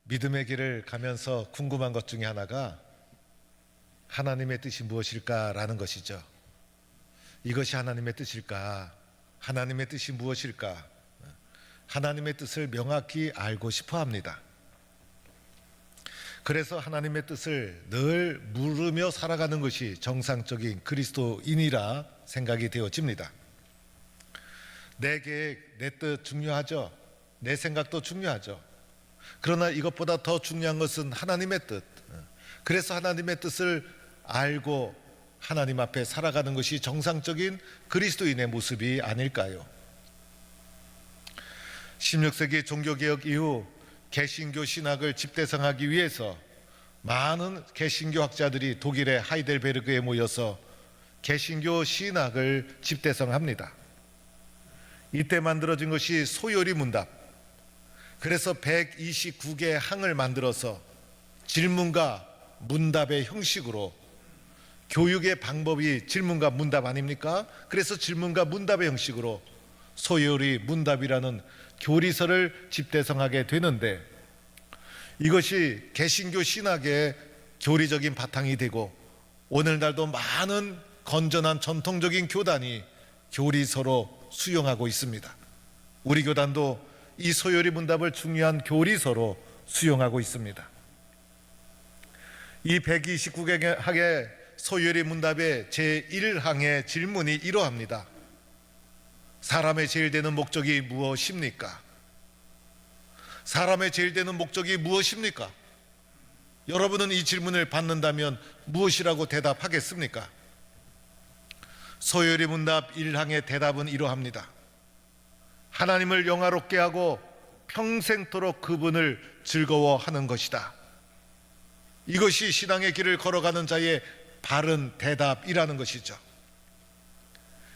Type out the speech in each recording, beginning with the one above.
믿음의 길을 가면서 궁금한 것 중에 하나가 하나님의 뜻이 무엇일까라는 것이죠. 이것이 하나님의 뜻일까? 하나님의 뜻이 무엇일까? 하나님의 뜻을 명확히 알고 싶어 합니다. 그래서 하나님의 뜻을 늘 물으며 살아가는 것이 정상적인 그리스도인이라 생각이 되어집니다. 내 계획, 내 뜻 중요하죠. 내 생각도 중요하죠. 그러나 이것보다 더 중요한 것은 하나님의 뜻. 그래서 하나님의 뜻을 알고 하나님 앞에 살아가는 것이 정상적인 그리스도인의 모습이 아닐까요? 16세기 종교개혁 이후 개신교 신학을 집대성하기 위해서 많은 개신교 학자들이 독일의 하이델베르그에 모여서 개신교 신학을 집대성합니다. 이때 만들어진 것이 소요리 문답. 그래서 129개의 항을 만들어서 질문과 문답의 형식으로, 교육의 방법이 질문과 문답 아닙니까? 그래서 질문과 문답의 형식으로 소요리 문답이라는 교리서를 집대성하게 되는데, 이것이 개신교 신학의 교리적인 바탕이 되고 오늘날도 많은 건전한 전통적인 교단이 교리서로 수용하고 있습니다. 우리 교단도 이 소요리 문답을 중요한 교리서로 수용하고 있습니다. 이 129개 항의 소요리 문답의 제1항의 질문이 이러합니다. 사람의 제일 되는 목적이 무엇입니까? 사람의 제일 되는 목적이 무엇입니까? 여러분은 이 질문을 받는다면 무엇이라고 대답하겠습니까? 소요리 문답 1항의 대답은 이러합니다. 하나님을 영화롭게 하고 평생토록 그분을 즐거워하는 것이다. 이것이 신앙의 길을 걸어가는 자의 바른 대답이라는 것이죠.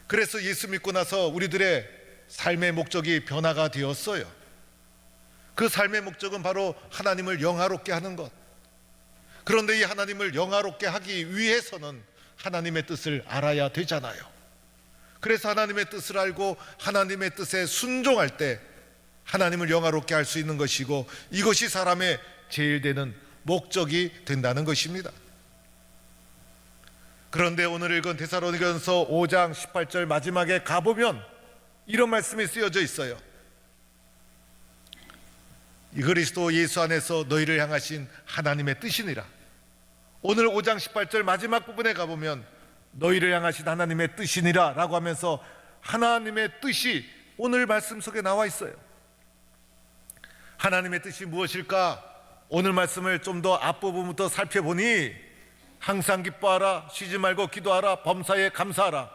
그래서 예수 믿고 나서 우리들의 삶의 목적이 변화가 되었어요. 그 삶의 목적은 바로 하나님을 영화롭게 하는 것. 그런데 이 하나님을 영화롭게 하기 위해서는 하나님의 뜻을 알아야 되잖아요. 그래서 하나님의 뜻을 알고 하나님의 뜻에 순종할 때 하나님을 영화롭게 할 수 있는 것이고, 이것이 사람의 제일 되는 목적이 된다는 것입니다. 그런데 오늘 읽은 데살로니가전서 5장 18절 마지막에 가보면 이런 말씀이 쓰여져 있어요. 이 그리스도 예수 안에서 너희를 향하신 하나님의 뜻이니라. 오늘 5장 18절 마지막 부분에 가보면 너희를 향하신 하나님의 뜻이니라 라고 하면서 하나님의 뜻이 오늘 말씀 속에 나와 있어요. 하나님의 뜻이 무엇일까? 오늘 말씀을 좀 더 앞부분부터 살펴보니 항상 기뻐하라, 쉬지 말고 기도하라, 범사에 감사하라.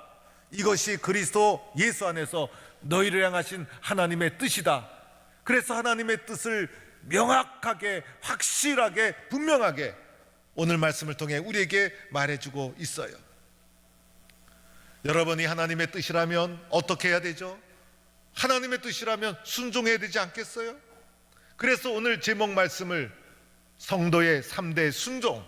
이것이 그리스도 예수 안에서 너희를 향하신 하나님의 뜻이다. 그래서 하나님의 뜻을 명확하게, 확실하게, 분명하게 오늘 말씀을 통해 우리에게 말해주고 있어요. 여러분이 하나님의 뜻이라면 어떻게 해야 되죠? 하나님의 뜻이라면 순종해야 되지 않겠어요? 그래서 오늘 제목 말씀을 성도의 3대 순종,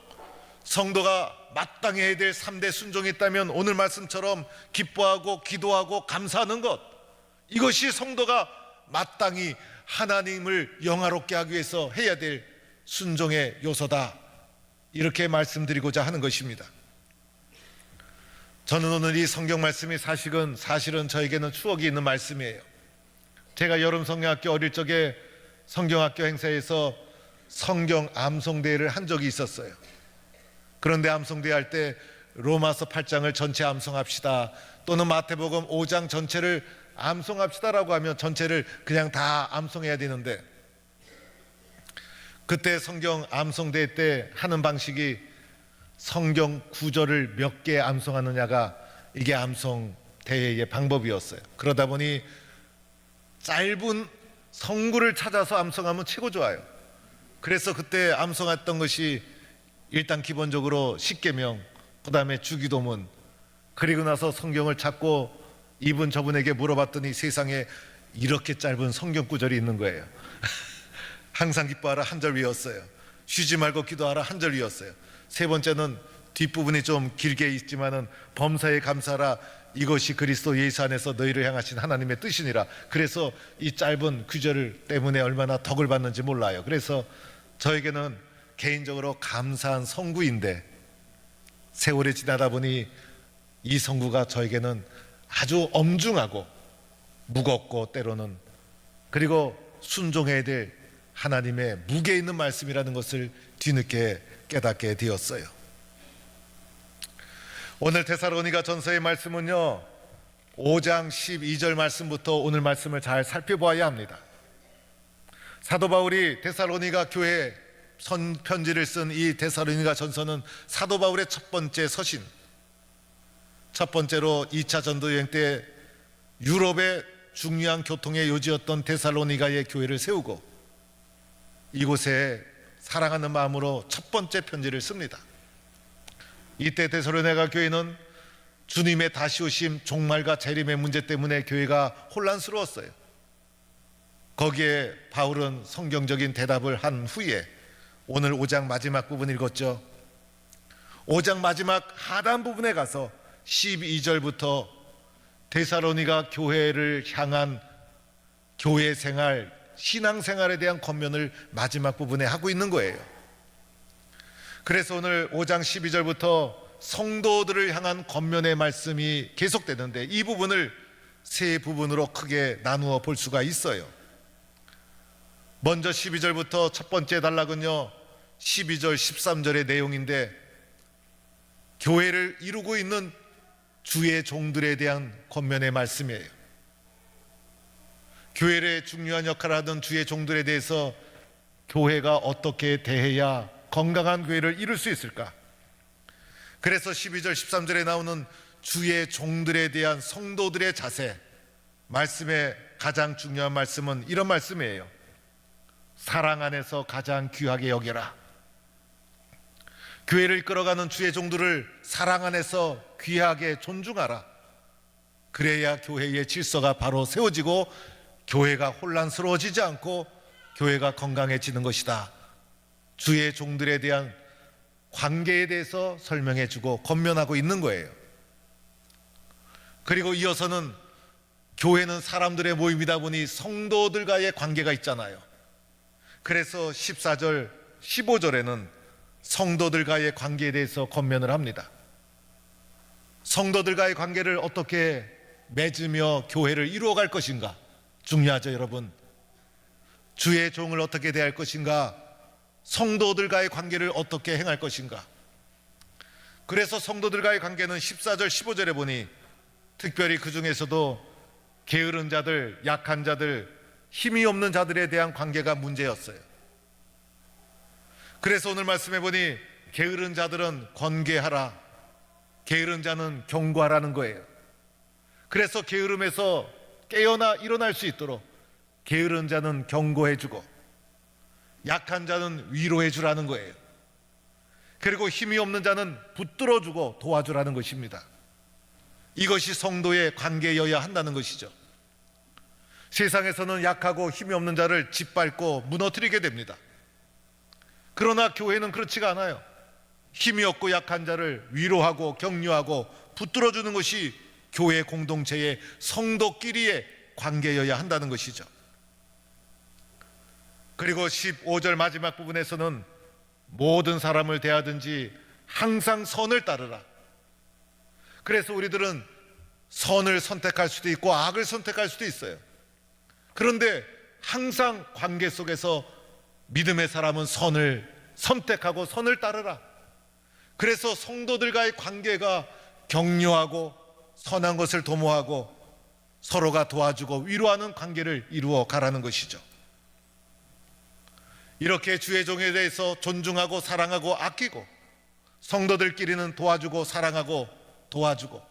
성도가 마땅히 해야 될 3대 순종이 있다면 오늘 말씀처럼 기뻐하고 기도하고 감사하는 것, 이것이 성도가 마땅히 하나님을 영화롭게 하기 위해서 해야 될 순종의 요소다, 이렇게 말씀드리고자 하는 것입니다. 저는 오늘 이 성경 말씀이 사실은 저에게는 추억이 있는 말씀이에요. 제가 여름 성경학교 어릴 적에 성경학교 행사에서 성경 암송대회를 한 적이 있었어요. 그런데 암송대회 할 때 로마서 8장을 전체 암송합시다, 또는 마태복음 5장 전체를 암송합시다라고 하면 전체를 그냥 다 암송해야 되는데, 그때 성경 암송대회 때 하는 방식이 성경 구절을 몇 개 암송하느냐가 이게 암송대회의 방법이었어요. 그러다 보니 짧은 성구를 찾아서 암송하면 최고 좋아요. 그래서 그때 암송했던 것이 일단 기본적으로 십계명, 그 다음에 주기도문, 그리고 나서 성경을 찾고 이분 저분에게 물어봤더니 세상에 이렇게 짧은 성경 구절이 있는 거예요. 항상 기뻐하라 한 절 외웠어요. 쉬지 말고 기도하라 한 절 외웠어요. 세 번째는 뒷부분이 좀 길게 있지만은 범사에 감사하라, 이것이 그리스도 예수 안에서 너희를 향하신 하나님의 뜻이니라. 그래서 이 짧은 구절 때문에 얼마나 덕을 받는지 몰라요. 그래서 저에게는 개인적으로 감사한 성구인데, 세월이 지나다 보니 이 성구가 저에게는 아주 엄중하고 무겁고 때로는 그리고 순종해야 될 하나님의 무게 있는 말씀이라는 것을 뒤늦게 깨닫게 되었어요. 오늘 데살로니가 전서의 말씀은요, 5장 12절 말씀부터 오늘 말씀을 잘 살펴보아야 합니다. 사도 바울이 데살로니가 교회에 편지를 쓴 이 데살로니가 전서는 사도 바울의 첫 번째 서신, 첫 번째로 2차 전도 여행 때 유럽의 중요한 교통의 요지였던 데살로니가의 교회를 세우고 이곳에 사랑하는 마음으로 첫 번째 편지를 씁니다. 이때 데살로니가 교회는 주님의 다시 오심, 종말과 재림의 문제 때문에 교회가 혼란스러웠어요. 거기에 바울은 성경적인 대답을 한 후에 오늘 5장 마지막 부분 읽었죠. 5장 마지막 하단 부분에 가서 12절부터 데살로니가 교회를 향한 교회 생활, 신앙 생활에 대한 권면을 마지막 부분에 하고 있는 거예요. 그래서 오늘 5장 12절부터 성도들을 향한 권면의 말씀이 계속되는데, 이 부분을 세 부분으로 크게 나누어 볼 수가 있어요. 먼저 12절부터 첫 번째 단락은요, 12절 13절의 내용인데, 교회를 이루고 있는 주의 종들에 대한 권면의 말씀이에요. 교회의 중요한 역할을 하던 주의 종들에 대해서 교회가 어떻게 대해야 건강한 교회를 이룰 수 있을까? 그래서 12절 13절에 나오는 주의 종들에 대한 성도들의 자세, 말씀의 가장 중요한 말씀은 이런 말씀이에요. 사랑 안에서 가장 귀하게 여겨라. 교회를 이끌어가는 주의 종들을 사랑 안에서 귀하게 존중하라. 그래야 교회의 질서가 바로 세워지고 교회가 혼란스러워지지 않고 교회가 건강해지는 것이다. 주의 종들에 대한 관계에 대해서 설명해 주고 권면하고 있는 거예요. 그리고 이어서는 교회는 사람들의 모임이다 보니 성도들과의 관계가 있잖아요. 그래서 14절 15절에는 성도들과의 관계에 대해서 권면을 합니다. 성도들과의 관계를 어떻게 맺으며 교회를 이루어갈 것인가 중요하죠, 여러분. 주의 종을 어떻게 대할 것인가, 성도들과의 관계를 어떻게 행할 것인가. 그래서 성도들과의 관계는 14절 15절에 보니 특별히 그 중에서도 게으른 자들, 약한 자들, 힘이 없는 자들에 대한 관계가 문제였어요. 그래서 오늘 말씀해 보니 게으른 자들은 권계하라, 게으른 자는 경고하라는 거예요. 그래서 게으름에서 깨어나 일어날 수 있도록 게으른 자는 경고해 주고 약한 자는 위로해 주라는 거예요. 그리고 힘이 없는 자는 붙들어 주고 도와주라는 것입니다. 이것이 성도의 관계여야 한다는 것이죠. 세상에서는 약하고 힘이 없는 자를 짓밟고 무너뜨리게 됩니다. 그러나 교회는 그렇지가 않아요. 힘이 없고 약한 자를 위로하고 격려하고 붙들어 주는 것이 교회 공동체의 성도끼리의 관계여야 한다는 것이죠. 그리고 15절 마지막 부분에서는 모든 사람을 대하든지 항상 선을 따르라. 그래서 우리들은 선을 선택할 수도 있고 악을 선택할 수도 있어요. 그런데 항상 관계 속에서 믿음의 사람은 선을 선택하고 선을 따르라. 그래서 성도들과의 관계가 격려하고 선한 것을 도모하고 서로가 도와주고 위로하는 관계를 이루어 가라는 것이죠. 이렇게 주의 종에 대해서 존중하고 사랑하고 아끼고 성도들끼리는 도와주고 사랑하고 도와주고,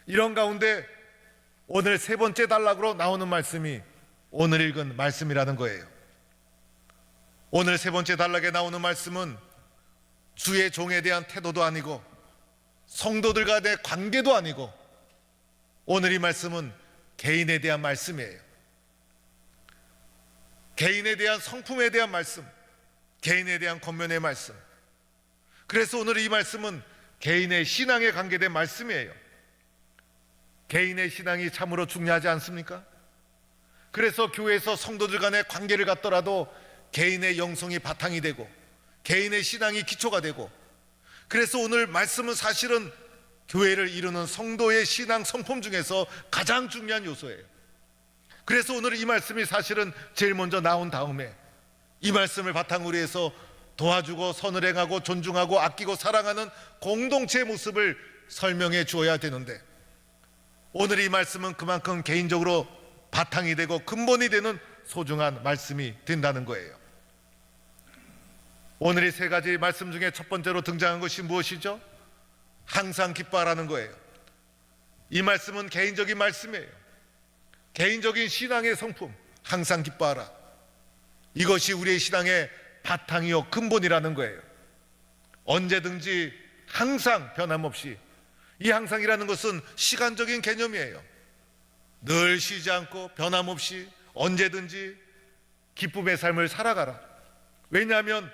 이런 가운데 오늘 세 번째 단락으로 나오는 말씀이 오늘 읽은 말씀이라는 거예요. 오늘 세 번째 단락에 나오는 말씀은 주의 종에 대한 태도도 아니고 성도들과의 관계도 아니고 오늘 이 말씀은 개인에 대한 말씀이에요. 개인에 대한 성품에 대한 말씀, 개인에 대한 권면의 말씀. 그래서 오늘 이 말씀은 개인의 신앙에 관계된 말씀이에요. 개인의 신앙이 참으로 중요하지 않습니까? 그래서 교회에서 성도들 간의 관계를 갖더라도 개인의 영성이 바탕이 되고 개인의 신앙이 기초가 되고, 그래서 오늘 말씀은 사실은 교회를 이루는 성도의 신앙 성품 중에서 가장 중요한 요소예요. 그래서 오늘 이 말씀이 사실은 제일 먼저 나온 다음에 이 말씀을 바탕으로 해서 도와주고 선을 행하고 존중하고 아끼고 사랑하는 공동체의 모습을 설명해 주어야 되는데, 오늘 이 말씀은 그만큼 개인적으로 바탕이 되고 근본이 되는 소중한 말씀이 된다는 거예요. 오늘 이 세 가지 말씀 중에 첫 번째로 등장한 것이 무엇이죠? 항상 기뻐하라는 거예요. 이 말씀은 개인적인 말씀이에요. 개인적인 신앙의 성품, 항상 기뻐하라. 이것이 우리의 신앙의 바탕이요 근본이라는 거예요. 언제든지 항상 변함없이, 이 항상이라는 것은 시간적인 개념이에요. 늘 쉬지 않고 변함없이 언제든지 기쁨의 삶을 살아가라. 왜냐하면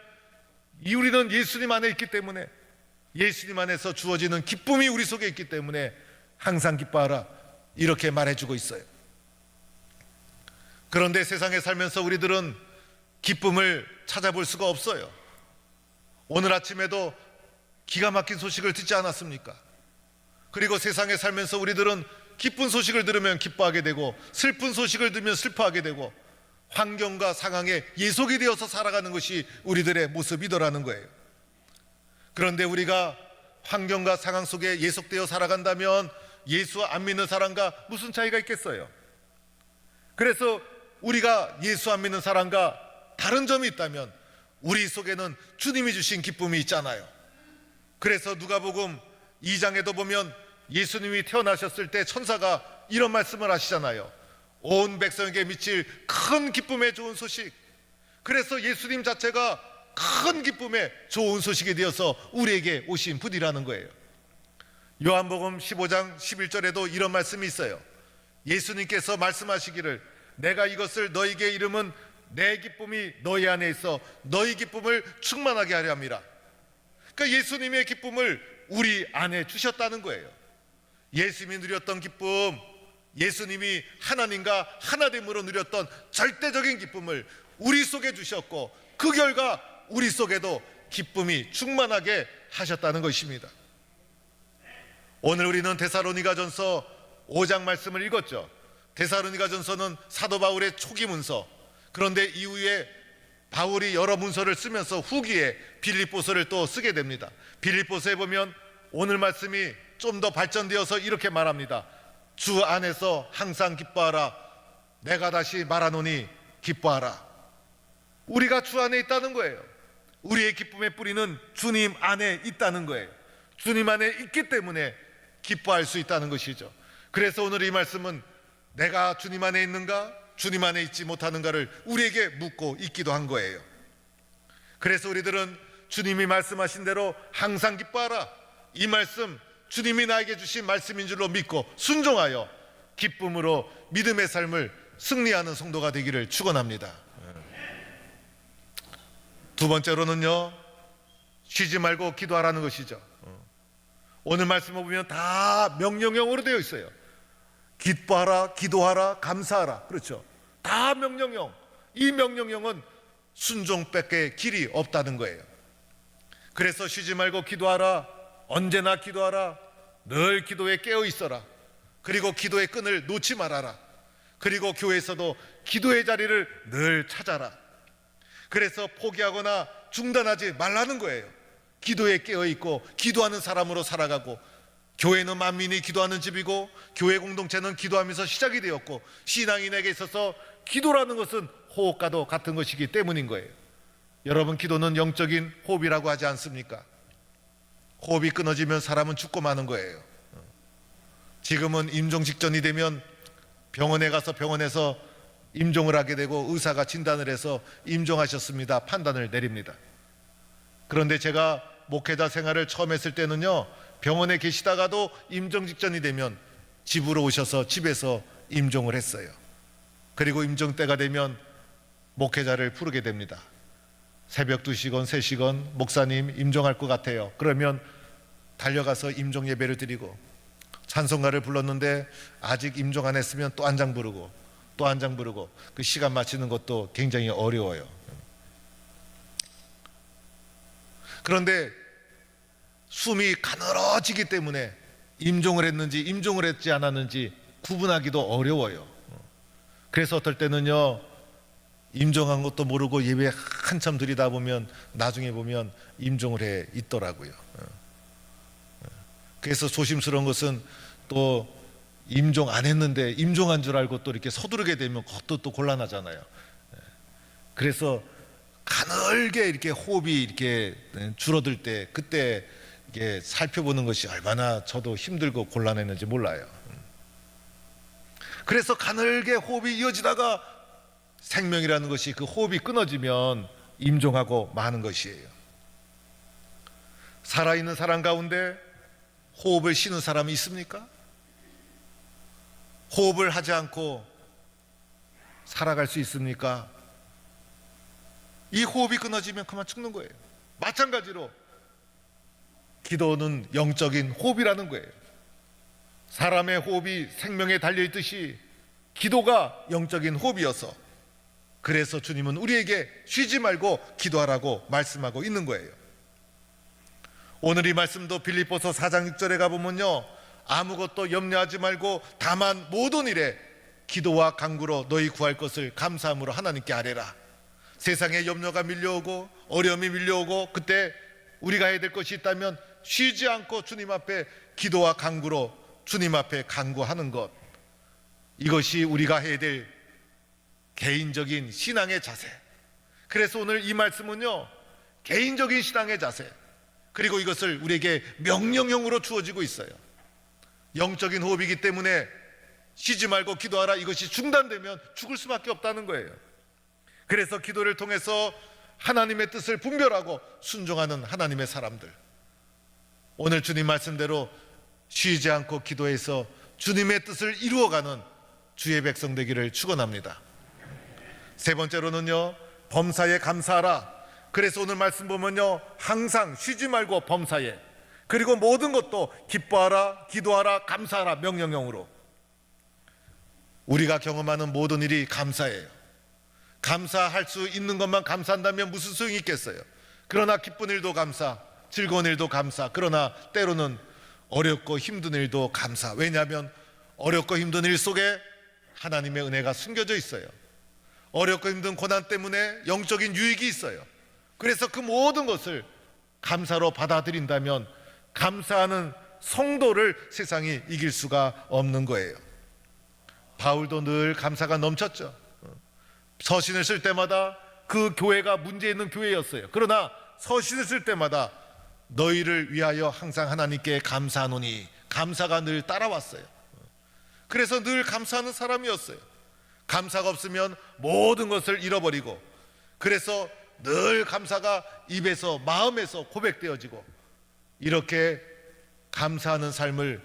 우리는 예수님 안에 있기 때문에, 예수님 안에서 주어지는 기쁨이 우리 속에 있기 때문에 항상 기뻐하라, 이렇게 말해주고 있어요. 그런데 세상에 살면서 우리들은 기쁨을 찾아볼 수가 없어요. 오늘 아침에도 기가 막힌 소식을 듣지 않았습니까? 그리고 세상에 살면서 우리들은 기쁜 소식을 들으면 기뻐하게 되고 슬픈 소식을 들으면 슬퍼하게 되고 환경과 상황에 예속이 되어서 살아가는 것이 우리들의 모습이더라는 거예요. 그런데 우리가 환경과 상황 속에 예속되어 살아간다면 예수 안 믿는 사람과 무슨 차이가 있겠어요? 그래서 우리가 예수 안 믿는 사람과 다른 점이 있다면 우리 속에는 주님이 주신 기쁨이 있잖아요. 그래서 누가복음 2장에도 보면 예수님이 태어나셨을 때 천사가 이런 말씀을 하시잖아요. 온 백성에게 미칠 큰 기쁨의 좋은 소식. 그래서 예수님 자체가 큰 기쁨의 좋은 소식이 되어서 우리에게 오신 분이라는 거예요. 요한복음 15장 11절에도 이런 말씀이 있어요. 예수님께서 말씀하시기를 내가 이것을 너희에게 이름은 내 기쁨이 너희 안에 있어 너희 기쁨을 충만하게 하려 함이라. 그러니까 예수님의 기쁨을 우리 안에 주셨다는 거예요. 예수님이 누렸던 기쁨, 예수님이 하나님과 하나됨으로 누렸던 절대적인 기쁨을 우리 속에 주셨고, 그 결과 우리 속에도 기쁨이 충만하게 하셨다는 것입니다. 오늘 우리는 데살로니가전서 5장 말씀을 읽었죠. 데살로니가전서는 사도 바울의 초기 문서, 그런데 이후에 바울이 여러 문서를 쓰면서 후기에 빌립보서를 또 쓰게 됩니다. 빌립보서에 보면 오늘 말씀이 좀 더 발전되어서 이렇게 말합니다. 주 안에서 항상 기뻐하라. 내가 다시 말하노니 기뻐하라. 우리가 주 안에 있다는 거예요. 우리의 기쁨의 뿌리는 주님 안에 있다는 거예요. 주님 안에 있기 때문에 기뻐할 수 있다는 것이죠. 그래서 오늘 이 말씀은 내가 주님 안에 있는가, 주님 안에 있지 못하는가를 우리에게 묻고 있기도 한 거예요. 그래서 우리들은 주님이 말씀하신 대로 항상 기뻐하라, 이 말씀 주님이 나에게 주신 말씀인 줄로 믿고 순종하여 기쁨으로 믿음의 삶을 승리하는 성도가 되기를 축원합니다. 두 번째로는요, 쉬지 말고 기도하라는 것이죠. 오늘 말씀을 보면 다 명령형으로 되어 있어요. 기뻐하라, 기도하라, 감사하라. 그렇죠. 다 명령형. 이 명령형은 순종밖에 길이 없다는 거예요. 그래서 쉬지 말고 기도하라, 언제나 기도하라, 늘 기도에 깨어 있어라, 그리고 기도의 끈을 놓지 말아라, 그리고 교회에서도 기도의 자리를 늘 찾아라. 그래서 포기하거나 중단하지 말라는 거예요. 기도에 깨어 있고 기도하는 사람으로 살아가고, 교회는 만민이 기도하는 집이고 교회 공동체는 기도하면서 시작이 되었고, 신앙인에게 있어서 기도라는 것은 호흡과도 같은 것이기 때문인 거예요. 여러분, 기도는 영적인 호흡이라고 하지 않습니까? 호흡이 끊어지면 사람은 죽고 마는 거예요. 지금은 임종 직전이 되면 병원에 가서 병원에서 임종을 하게 되고 의사가 진단을 해서 임종하셨습니다, 판단을 내립니다. 그런데 제가 목회자 생활을 처음 했을 때는요, 병원에 계시다가도 임종 직전이 되면 집으로 오셔서 집에서 임종을 했어요. 그리고 임종 때가 되면 목회자를 부르게 됩니다. 새벽 2시건 3시건 목사님 임종할 것 같아요. 그러면 달려가서 임종 예배를 드리고 찬송가를 불렀는데 아직 임종 안 했으면 또 한 장 부르고 또 한 장 부르고, 그 시간 맞추는 것도 굉장히 어려워요. 그런데 숨이 가늘어지기 때문에 임종을 했는지 임종을 했지 않았는지 구분하기도 어려워요. 그래서 어떨 때는요, 임종한 것도 모르고 예배 한참 드리다 보면 나중에 보면 임종을 해 있더라고요. 그래서 조심스러운 것은 또 임종 안 했는데 임종한 줄 알고 또 이렇게 서두르게 되면 그것도 또 곤란하잖아요. 그래서 가늘게 이렇게 호흡이 이렇게 줄어들 때 그때 이게 살펴보는 것이 얼마나 저도 힘들고 곤란했는지 몰라요. 그래서 가늘게 호흡이 이어지다가 생명이라는 것이 그 호흡이 끊어지면 임종하고 마는 것이에요. 살아있는 사람 가운데 호흡을 쉬는 사람이 있습니까? 호흡을 하지 않고 살아갈 수 있습니까? 이 호흡이 끊어지면 그만 죽는 거예요. 마찬가지로 기도는 영적인 호흡이라는 거예요. 사람의 호흡이 생명에 달려있듯이 기도가 영적인 호흡이어서 그래서 주님은 우리에게 쉬지 말고 기도하라고 말씀하고 있는 거예요. 오늘 이 말씀도 빌립보서 4장 6절에 가보면요, 아무것도 염려하지 말고 다만 모든 일에 기도와 간구로 너희 구할 것을 감사함으로 하나님께 아뢰라. 세상에 염려가 밀려오고 어려움이 밀려오고 그때 우리가 해야 될 것이 있다면 쉬지 않고 주님 앞에 기도와 간구로 주님 앞에 간구하는 것, 이것이 우리가 해야 될 개인적인 신앙의 자세. 그래서 오늘 이 말씀은요, 개인적인 신앙의 자세, 그리고 이것을 우리에게 명령형으로 주어지고 있어요. 영적인 호흡이기 때문에 쉬지 말고 기도하라, 이것이 중단되면 죽을 수밖에 없다는 거예요. 그래서 기도를 통해서 하나님의 뜻을 분별하고 순종하는 하나님의 사람들, 오늘 주님 말씀대로 쉬지 않고 기도해서 주님의 뜻을 이루어가는 주의 백성 되기를 축원합니다. 세 번째로는요, 범사에 감사하라. 그래서 오늘 말씀 보면요, 항상 쉬지 말고 범사에, 그리고 모든 것도 기뻐하라, 기도하라, 감사하라, 명령형으로. 우리가 경험하는 모든 일이 감사예요. 감사할 수 있는 것만 감사한다면 무슨 소용이 있겠어요? 그러나 기쁜 일도 감사, 즐거운 일도 감사, 그러나 때로는 어렵고 힘든 일도 감사. 왜냐하면 어렵고 힘든 일 속에 하나님의 은혜가 숨겨져 있어요. 어렵고 힘든 고난 때문에 영적인 유익이 있어요. 그래서 그 모든 것을 감사로 받아들인다면 감사하는 성도를 세상이 이길 수가 없는 거예요. 바울도 늘 감사가 넘쳤죠. 서신을 쓸 때마다 그 교회가 문제 있는 교회였어요. 그러나 서신을 쓸 때마다 너희를 위하여 항상 하나님께 감사하노니, 감사가 늘 따라왔어요. 그래서 늘 감사하는 사람이었어요. 감사가 없으면 모든 것을 잃어버리고, 그래서 늘 감사가 입에서 마음에서 고백되어지고, 이렇게 감사하는 삶을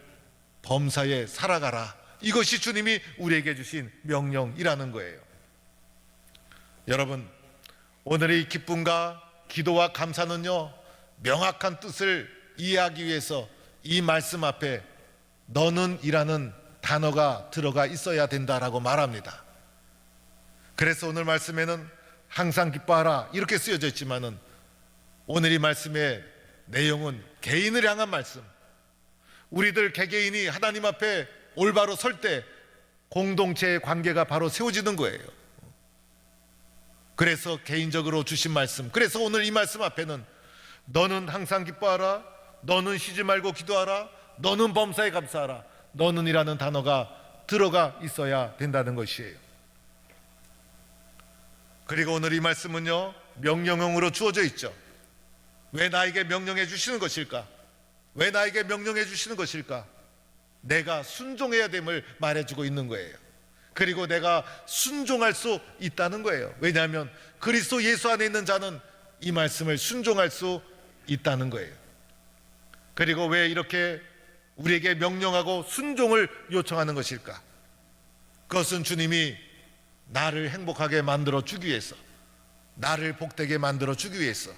범사에 살아가라, 이것이 주님이 우리에게 주신 명령이라는 거예요. 여러분, 오늘의 기쁨과 기도와 감사는요, 명확한 뜻을 이해하기 위해서 이 말씀 앞에 너는 이라는 단어가 들어가 있어야 된다라고 말합니다. 그래서 오늘 말씀에는 항상 기뻐하라 이렇게 쓰여져 있지만은 오늘 이 말씀의 내용은 개인을 향한 말씀, 우리들 개개인이 하나님 앞에 올바로 설 때 공동체의 관계가 바로 세워지는 거예요. 그래서 개인적으로 주신 말씀, 그래서 오늘 이 말씀 앞에는 너는 항상 기뻐하라, 너는 쉬지 말고 기도하라, 너는 범사에 감사하라, 너는 이라는 단어가 들어가 있어야 된다는 것이에요. 그리고 오늘 이 말씀은요, 명령형으로 주어져 있죠. 왜 나에게 명령해 주시는 것일까? 왜 나에게 명령해 주시는 것일까? 내가 순종해야 됨을 말해주고 있는 거예요. 그리고 내가 순종할 수 있다는 거예요. 왜냐하면 그리스도 예수 안에 있는 자는 이 말씀을 순종할 수 있다는 거예요. 그리고 왜 이렇게 우리에게 명령하고 순종을 요청하는 것일까? 그것은 주님이 나를 행복하게 만들어 주기 위해서, 나를 복되게 만들어 주기 위해서,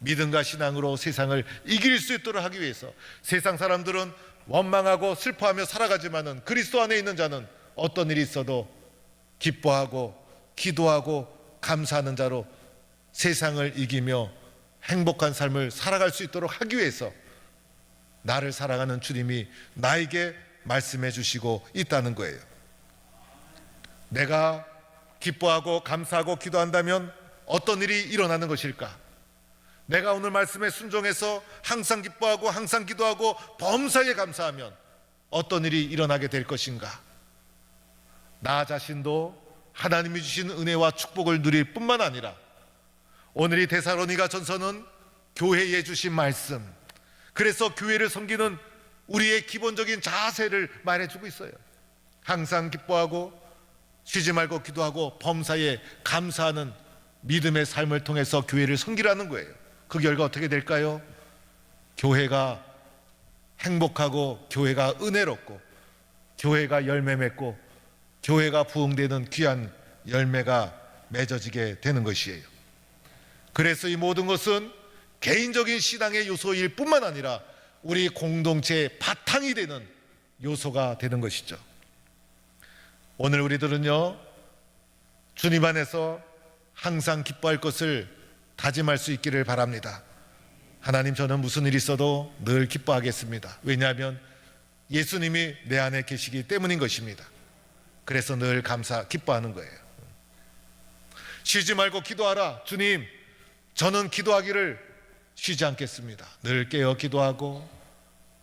믿음과 신앙으로 세상을 이길 수 있도록 하기 위해서. 세상 사람들은 원망하고 슬퍼하며 살아가지만은 그리스도 안에 있는 자는 어떤 일이 있어도 기뻐하고 기도하고 감사하는 자로 세상을 이기며 행복한 삶을 살아갈 수 있도록 하기 위해서 나를 사랑하는 주님이 나에게 말씀해 주시고 있다는 거예요. 내가 기뻐하고 감사하고 기도한다면 어떤 일이 일어나는 것일까? 내가 오늘 말씀에 순종해서 항상 기뻐하고 항상 기도하고 범사에 감사하면 어떤 일이 일어나게 될 것인가? 나 자신도 하나님이 주신 은혜와 축복을 누릴 뿐만 아니라 오늘 이 데살로니가 전서는 교회에 주신 말씀, 그래서 교회를 섬기는 우리의 기본적인 자세를 말해주고 있어요. 항상 기뻐하고 쉬지 말고 기도하고 범사에 감사하는 믿음의 삶을 통해서 교회를 섬기라는 거예요. 그 결과 어떻게 될까요? 교회가 행복하고 교회가 은혜롭고 교회가 열매 맺고 교회가 부흥되는 귀한 열매가 맺어지게 되는 것이에요. 그래서 이 모든 것은 개인적인 신앙의 요소일 뿐만 아니라 우리 공동체의 바탕이 되는 요소가 되는 것이죠. 오늘 우리들은요, 주님 안에서 항상 기뻐할 것을 다짐할 수 있기를 바랍니다. 하나님, 저는 무슨 일이 있어도 늘 기뻐하겠습니다. 왜냐하면 예수님이 내 안에 계시기 때문인 것입니다. 그래서 늘 기뻐하는 거예요. 쉬지 말고 기도하라. 주님, 저는 기도하기를 쉬지 않겠습니다. 늘 깨어 기도하고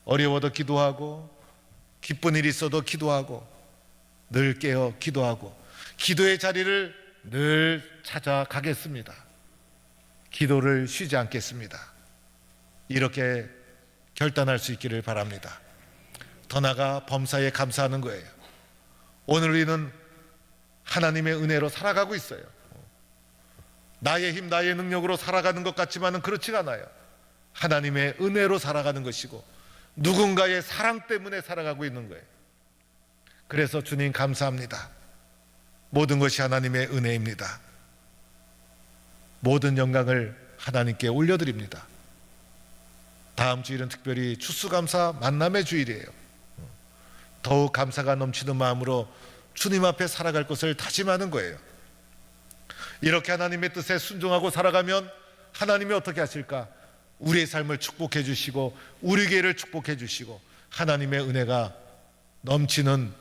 어려워도 기도하고 기쁜 일이 있어도 기도하고 늘 깨어 기도하고 기도의 자리를 늘 찾아가겠습니다. 기도를 쉬지 않겠습니다. 이렇게 결단할 수 있기를 바랍니다. 더 나아가 범사에 감사하는 거예요. 오늘 우리는 하나님의 은혜로 살아가고 있어요. 나의 힘, 나의 능력으로 살아가는 것 같지만은 그렇지가 않아요. 하나님의 은혜로 살아가는 것이고 누군가의 사랑 때문에 살아가고 있는 거예요. 그래서 주님 감사합니다. 모든 것이 하나님의 은혜입니다. 모든 영광을 하나님께 올려드립니다. 다음 주일은 특별히 추수감사 만남의 주일이에요. 더욱 감사가 넘치는 마음으로 주님 앞에 살아갈 것을 다짐하는 거예요. 이렇게 하나님의 뜻에 순종하고 살아가면 하나님이 어떻게 하실까? 우리의 삶을 축복해 주시고 우리 교회를 축복해 주시고 하나님의 은혜가 넘치는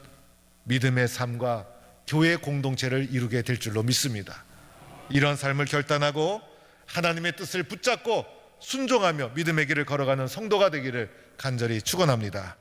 믿음의 삶과 교회 공동체를 이루게 될 줄로 믿습니다. 이런 삶을 결단하고 하나님의 뜻을 붙잡고 순종하며 믿음의 길을 걸어가는 성도가 되기를 간절히 축원합니다.